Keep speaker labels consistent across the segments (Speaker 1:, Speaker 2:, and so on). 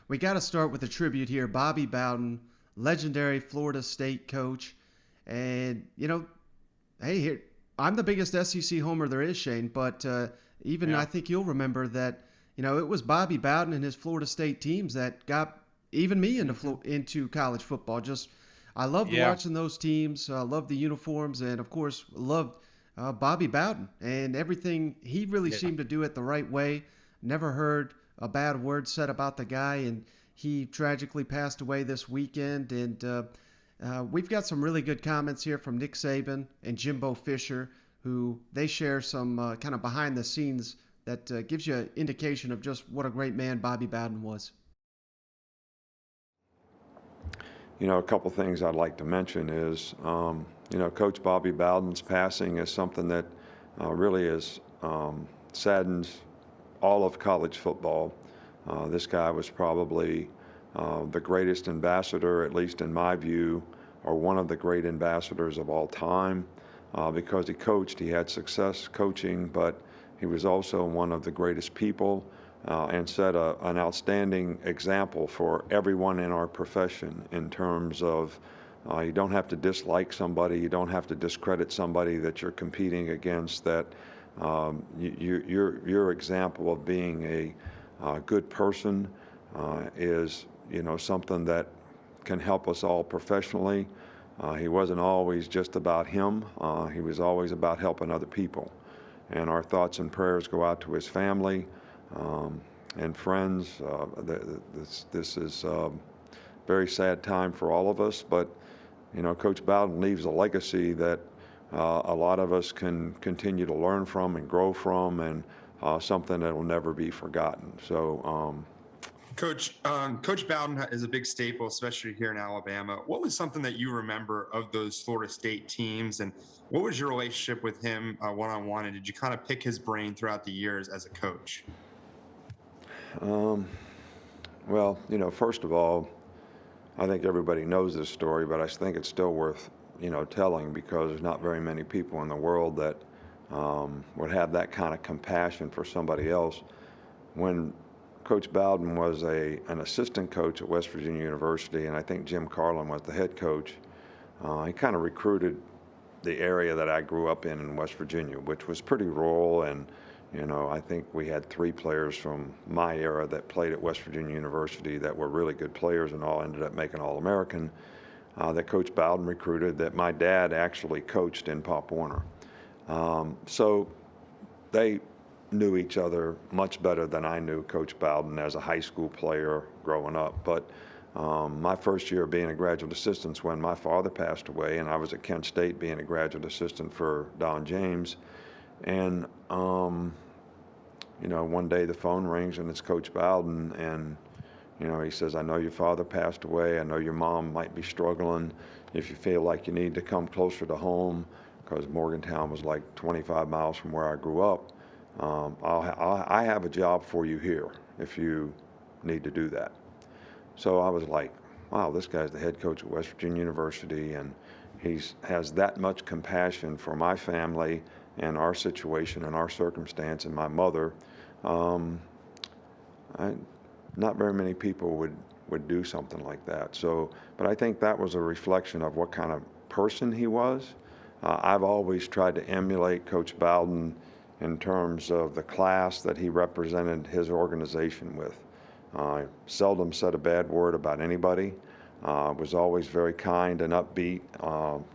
Speaker 1: we got to start with a tribute here. Bobby Bowden, legendary Florida State coach. And, hey, here, I'm the biggest SEC homer there is, Shane, but even
Speaker 2: Yeah.
Speaker 1: I think you'll remember that, it was Bobby Bowden and his Florida State teams that got even me into college football. Just, I loved
Speaker 2: Yeah.
Speaker 1: watching those teams. I loved the uniforms, and of course, loved Bobby Bowden and everything. He really
Speaker 2: Yeah.
Speaker 1: seemed to do it the right way. Never heard a bad word said about the guy, and he tragically passed away this weekend. And we've got some really good comments here from Nick Saban and Jimbo Fisher, who they share some kind of behind the scenes that gives you an indication of just what a great man Bobby Bowden was.
Speaker 3: A couple things I'd like to mention is, Coach Bobby Bowden's passing is something that really saddens all of college football. This guy was probably the greatest ambassador, at least in my view, or one of the great ambassadors of all time, because he coached. He had success coaching, but he was also one of the greatest people and set an outstanding example for everyone in our profession in terms of you don't have to dislike somebody, you don't have to discredit somebody that you're competing against, that your example of being a good person is something that can help us all professionally. He wasn't always just about him. He was always about helping other people. And our thoughts and prayers go out to his family and friends. This is a very sad time for all of us, but Coach Bowden leaves a legacy that a lot of us can continue to learn from and grow from, and something that will never be forgotten. So,
Speaker 2: Coach Bowden is a big staple, especially here in Alabama. What was something that you remember of those Florida State teams, and what was your relationship with him one-on-one? And did you kind of pick his brain throughout the years as a coach?
Speaker 3: well, first of all, I think everybody knows this story, but I think it's still worth, telling, because there's not very many people in the world that would have that kind of compassion for somebody else. When Coach Bowden was an assistant coach at West Virginia University, and I think Jim Carlin was the head coach, he kind of recruited the area that I grew up in West Virginia, which was pretty rural, and I think we had 3 players from my era that played at West Virginia University that were really good players and all ended up making All-American, that Coach Bowden recruited, that my dad actually coached in Pop Warner. So they knew each other much better than I knew Coach Bowden as a high school player growing up. But my first year being a graduate assistant when my father passed away, and I was at Kent State being a graduate assistant for Don James. And, one day the phone rings and it's Coach Bowden, and, he says, I know your father passed away. I know your mom might be struggling. If you feel like you need to come closer to home, because Morgantown was like 25 miles from where I grew up, I have a job for you here if you need to do that. So I was like, wow, this guy's the head coach at West Virginia University, and he has that much compassion for my family and our situation and our circumstance and my mother. Not very many people would do something like that. So, but I think that was a reflection of what kind of person he was. I've always tried to emulate Coach Bowden in terms of the class that he represented his organization with. Seldom said a bad word about anybody. Was always very kind and upbeat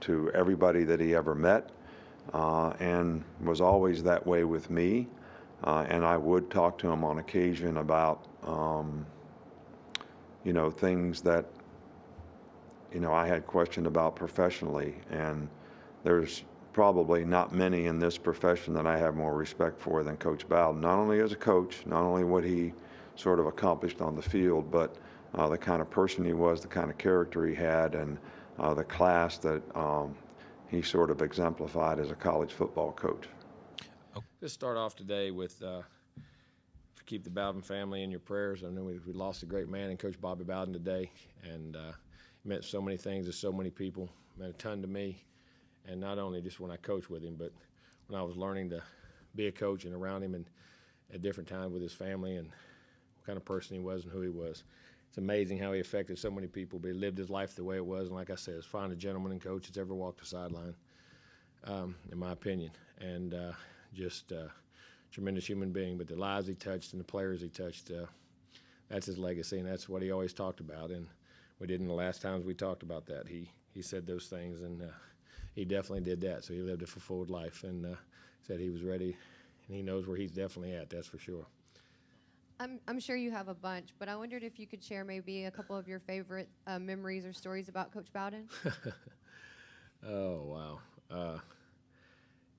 Speaker 3: to everybody that he ever met, and was always that way with me. And I would talk to him on occasion about, things that, I had questioned about professionally. And there's probably not many in this profession that I have more respect for than Coach Bowden, not only as a coach, not only what he sort of accomplished on the field, but the kind of person he was, the kind of character he had, and the class that he sort of exemplified as a college football coach.
Speaker 4: Just start off today with keep the Bowden family in your prayers. I know we lost a great man in Coach Bobby Bowden today, and he meant so many things to so many people, meant a ton to me. And not only just when I coached with him, but when I was learning to be a coach and around him, and at different times with his family, and what kind of person he was and who he was. it's amazing how he affected so many people, but he lived his life the way it was. And like I said, as fine a gentleman and coach that's ever walked the sideline, in my opinion. And just tremendous human being. But the lives he touched and the players he touched, that's his legacy, and that's what he always talked about. And we didn't the last times we talked about that. He said those things, and he definitely did that. So he lived a fulfilled life, and said he was ready, and he knows where he's definitely at, that's for sure.
Speaker 5: I'm sure you have a bunch, but I wondered if you could share maybe a couple of your favorite memories or stories about Coach Bowden.
Speaker 4: Oh, wow.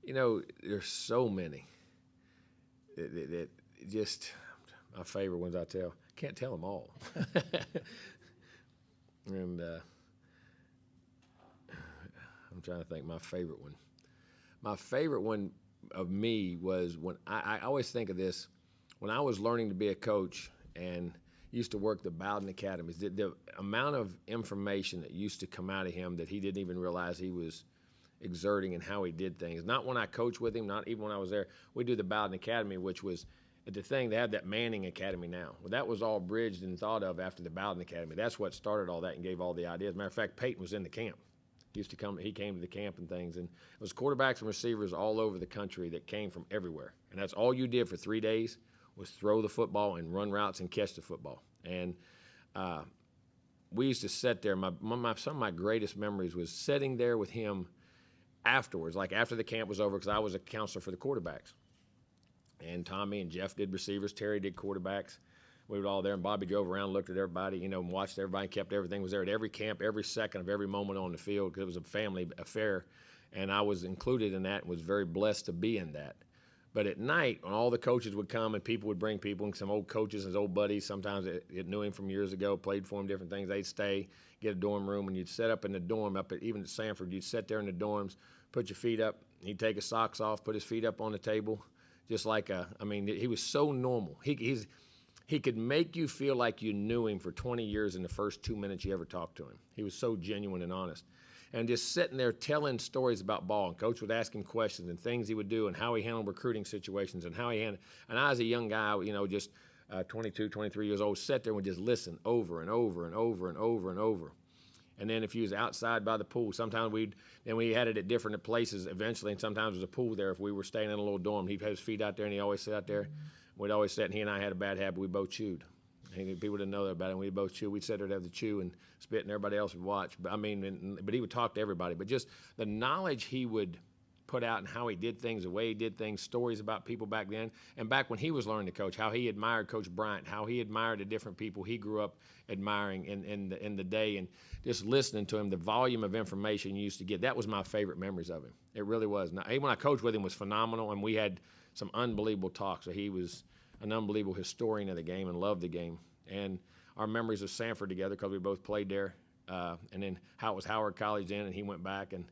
Speaker 4: There's so many. It just my favorite ones I tell. Can't tell them all. And I'm trying to think my favorite one. My favorite one of me was when I always think of this, when I was learning to be a coach and used to work the Bowden Academies, the amount of information that used to come out of him that he didn't even realize he was exerting and how he did things. Not when I coached with him, not even when I was there. We do the Bowden Academy, which was the thing. They have that Manning Academy now. Well, that was all bridged and thought of after the Bowden Academy. That's what started all that and gave all the ideas. Matter of fact, Peyton was in the camp. He came to the camp and things, and it was quarterbacks and receivers all over the country that came from everywhere. And that's all you did for 3 days was throw the football and run routes and catch the football. And we used to sit there. Some of my greatest memories was sitting there with him afterwards, like after the camp was over, because I was a counselor for the quarterbacks. And Tommy and Jeff did receivers, Terry did quarterbacks. We were all there, and Bobby drove around, looked at everybody, and watched everybody, kept everything, was there at every camp, every second of every moment on the field, because it was a family affair. And I was included in that and was very blessed to be in that. But at night, when all the coaches would come and people would bring people, and some old coaches and his old buddies, sometimes that knew him from years ago, played for him, different things, they'd stay, get a dorm room, and you'd set up in the dorm, even at Sanford, you'd sit there in the dorms, put your feet up, he'd take his socks off, put his feet up on the table, just like he was so normal. He could make you feel like you knew him for 20 years in the first 2 minutes you ever talked to him. He was so genuine and honest. And just sitting there telling stories about ball, and Coach would ask him questions and things he would do and how he handled recruiting situations and how he handled. And I, as a young guy, just 22, 23 years old, sat there and would just listen over and over and over and over and over. And then if he was outside by the pool, sometimes we had it at different places eventually, and sometimes there was a pool there if we were staying in a little dorm. He'd have his feet out there, and he always sat out there. We'd always sit, and he and I had a bad habit. We both chewed. And people didn't know that about it. We'd both chew. We'd sit there to have the chew and spit, and everybody else would watch. But he would talk to everybody. But just the knowledge he would put out and how he did things, the way he did things, stories about people back then, and back when he was learning to coach, how he admired Coach Bryant, how he admired the different people he grew up admiring in the day, and just listening to him, the volume of information you used to get. That was my favorite memories of him. It really was. Now, even when I coached with him was phenomenal, and we had some unbelievable talks. So he was an unbelievable historian of the game and loved the game. And our memories of Sanford together, because we both played there, and then how it was Howard College then, and he went back. And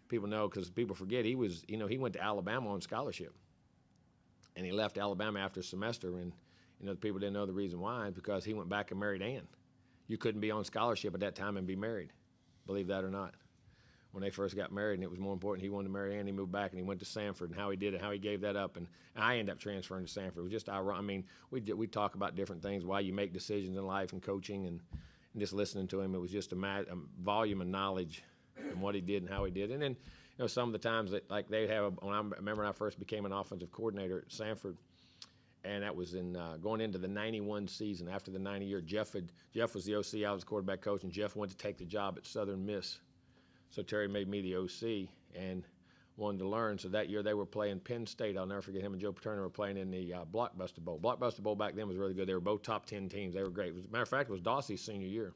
Speaker 4: people know, because people forget, he went to Alabama on scholarship, and he left Alabama after a semester. And people didn't know the reason why, because he went back and married Ann. You couldn't be on scholarship at that time and be married, believe that or not. When they first got married, and it was more important, he wanted to marry Ann, he moved back, and he went to Sanford, and how he did it, how he gave that up, and I ended up transferring to Sanford. It was just ironic. We talk about different things, why you make decisions in life and coaching, and just listening to him, it was just a volume of knowledge and what he did and how he did. And then, some of the times that they'd have, I remember when I first became an offensive coordinator at Sanford, and that was in going into the 91 season, after the 90 year. Jeff was the OC, I was quarterback coach, and Jeff went to take the job at Southern Miss. So Terry made me the OC and wanted to learn. So that year they were playing Penn State. I'll never forget, him and Joe Paterno were playing in the Blockbuster Bowl. Blockbuster Bowl back then was really good. They were both top 10 teams. They were great. As a matter of fact, it was Dossie's senior year.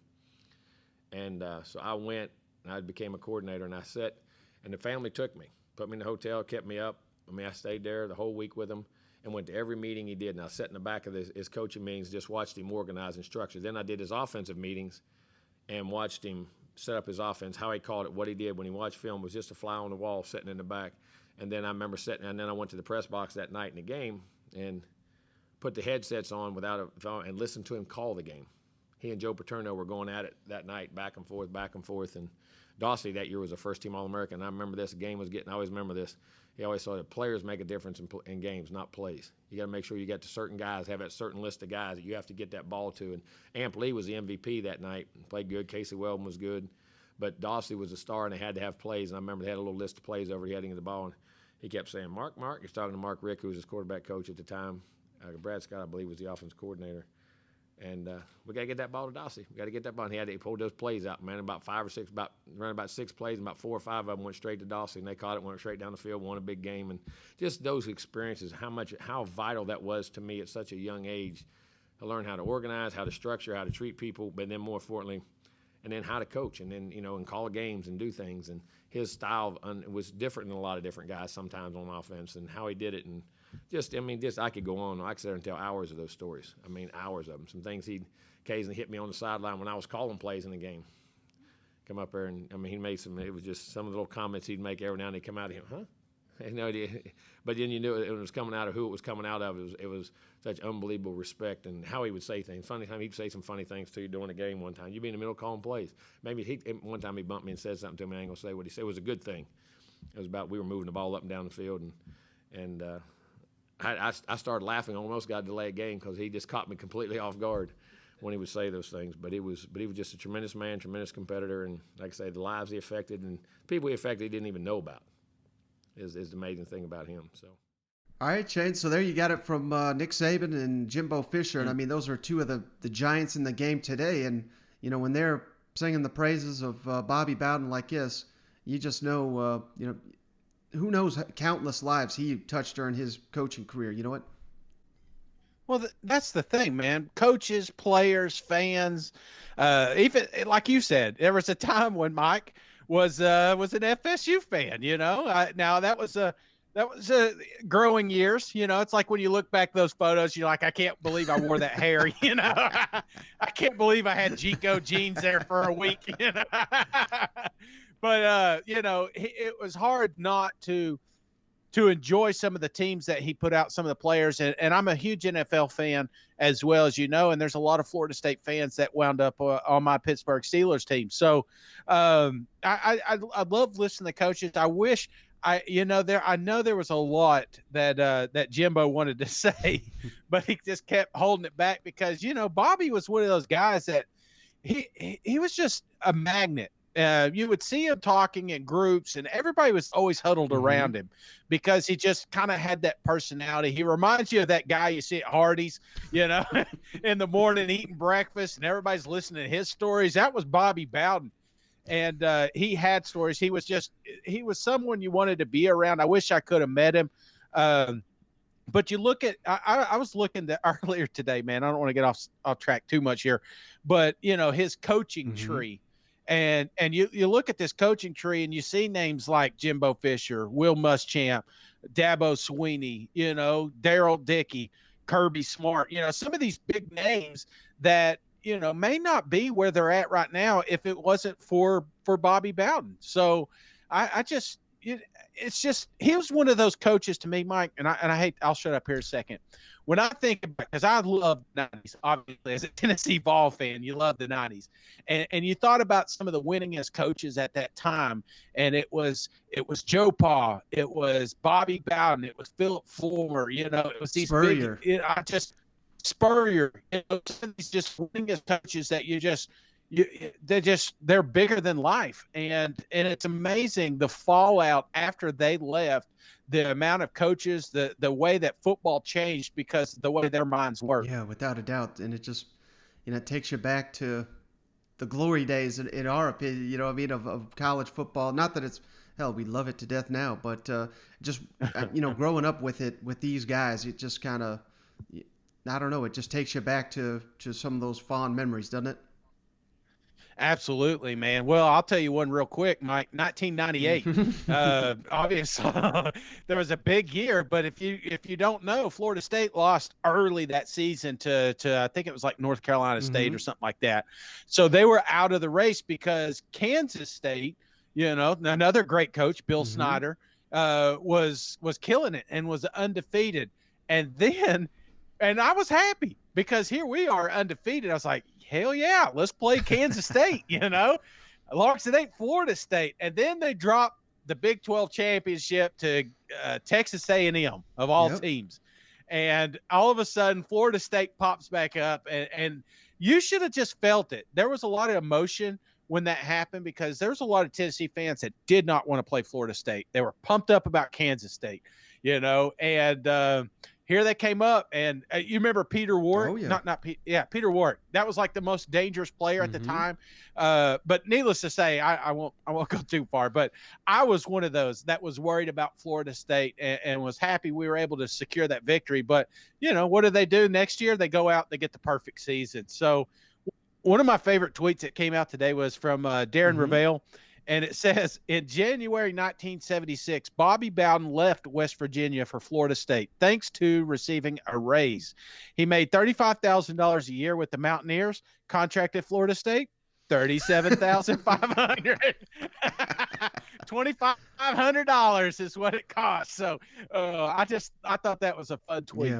Speaker 4: And so I went, and I became a coordinator, and I sat, and the family took me, put me in the hotel, kept me up. I stayed there the whole week with him and went to every meeting he did. And I sat in the back of his coaching meetings, just watched him organize and structure. Then I did his offensive meetings and watched him set up his offense, how he called it, what he did. When he watched film, was just a fly on the wall sitting in the back. And then I remember sitting, and then I went to the press box that night in the game and put the headsets on and listened to him call the game. He and Joe Paterno were going at it that night, back and forth. And Dossie that year was a first-team All-American. And I remember this game was getting, I always remember this. he always thought that players make a difference in games, not plays. You got to make sure you get to certain guys, have that certain list of guys that you have to get that ball to. And Amp Lee was the MVP that night, played good. Casey Weldon was good. But Dawsey was a star, and they had to have plays. And I remember they had a little list of plays over heading to the ball. And he kept saying, Mark. He's talking to Mark Rick, who was his quarterback coach at the time. Brad Scott, I believe, was the offense coordinator. And we got to get that ball to Dawsey. We got to get that ball. And he pulled those plays out, man. About 6 plays, and about 4 or 5 of them went straight to Dawsey. And they caught it, went straight down the field, won a big game. And just those experiences, how vital that was to me at such a young age to learn how to organize, how to structure, how to treat people, but then more importantly, and then how to coach, and then, and call games and do things. And his style was different than a lot of different guys sometimes on offense, and how he did it. And I could go on. I could sit there and tell hours of those stories. Hours of them. Some things he'd occasionally hit me on the sideline when I was calling plays in the game. Come up there, and he made it was just some of the little comments he'd make every now and then come out of him, huh? I had no idea. But then you knew it was coming out of who it was coming out of. It was such unbelievable respect, and how he would say things. Funny time, he'd say some funny things to you during the game one time. You'd be in the middle calling plays. Maybe one time he bumped me and said something to me. I ain't going to say what he said. It was a good thing. It was about we were moving the ball up and down the field, and I started laughing. Almost got a delayed game because he just caught me completely off guard when he would say those things. But he was just a tremendous man, tremendous competitor, and like I say, the lives he affected and people he affected he didn't even know about is the amazing thing about him. So.
Speaker 1: All right, Shane. So there you got it from Nick Saban and Jimbo Fisher, and those are two of the giants in the game today. And when they're singing the praises of Bobby Bowden like this, you just know who knows countless lives he touched during his coaching career. You know what?
Speaker 6: Well, that's the thing, man. Coaches, players, fans, even like you said, there was a time when Mike was an FSU fan. Now that was growing years. It's like when you look back those photos, you're like, I can't believe I wore that hair. I can't believe I had Jico jeans there for a week. But it was hard not to enjoy some of the teams that he put out, some of the players. And I'm a huge NFL fan as well, as and there's a lot of Florida State fans that wound up on my Pittsburgh Steelers team. So I love listening to coaches. I wish I know there was a lot that Jimbo wanted to say, but he just kept holding it back because, Bobby was one of those guys that he was just a magnet. You would see him talking in groups, and everybody was always huddled around him because he just kind of had that personality. He reminds you of that guy you see at Hardee's, in the morning eating breakfast, and everybody's listening to his stories. That was Bobby Bowden, and he had stories. He was someone you wanted to be around. I wish I could have met him. But you look at, I was looking earlier today, man. I don't want to get off track too much here, but his coaching tree. And you look at this coaching tree and you see names like Jimbo Fisher, Will Muschamp, Dabo Sweeney, Daryl Dickey, Kirby Smart, some of these big names that, may not be where they're at right now if it wasn't for Bobby Bowden. So it's just he was one of those coaches to me, Mike, and I'll shut up here a second. When I think about, because I love the 90s, obviously, as a Tennessee Vol fan, you love the 90s. And you thought about some of the winningest coaches at that time, and it was Joe Pa, it was Bobby Bowden, it was Philip Fulmer, it was these
Speaker 1: Spurrier.
Speaker 6: Spurrier, some of these just winningest coaches that they're bigger than life. And it's amazing the fallout after they left, the amount of coaches, the way that football changed because of the way their minds work.
Speaker 1: Yeah, without a doubt. And it just, it takes you back to the glory days in our opinion, of college football. Not that it's, hell, we love it to death now, but just, growing up with these guys, it just kind of, I don't know, it just takes you back to some of those fond memories, doesn't it?
Speaker 6: Absolutely, man. Well, I'll tell you one real quick, Mike. 1998. Obviously, there was a big year, but if you don't know, Florida State lost early that season to I think it was like North Carolina State or something like that. So they were out of the race because Kansas State, another great coach, Bill Snyder, was killing it and was undefeated. And I was happy because here we are undefeated. I was like, hell yeah, let's play Kansas State, as long as it ain't Florida State. And then they dropped the Big 12 championship to Texas A&M of all teams. And all of a sudden, Florida State pops back up, and you should have just felt it. There was a lot of emotion when that happened because there was a lot of Tennessee fans that did not want to play Florida State. They were pumped up about Kansas State, and here they came up, and you remember Peter Ward?
Speaker 1: Oh, yeah.
Speaker 6: Peter Ward. That was like the most dangerous player at the time. But needless to say, I won't go too far. But I was one of those that was worried about Florida State and was happy we were able to secure that victory. But what do they do next year? They go out, they get the perfect season. So one of my favorite tweets that came out today was from Darren Ravel. And it says, in January 1976, Bobby Bowden left West Virginia for Florida State, thanks to receiving a raise. He made $35,000 a year with the Mountaineers, contracted Florida State, $37,500. $2,500 is what it costs. So I thought that was a fun tweet.
Speaker 1: Yeah,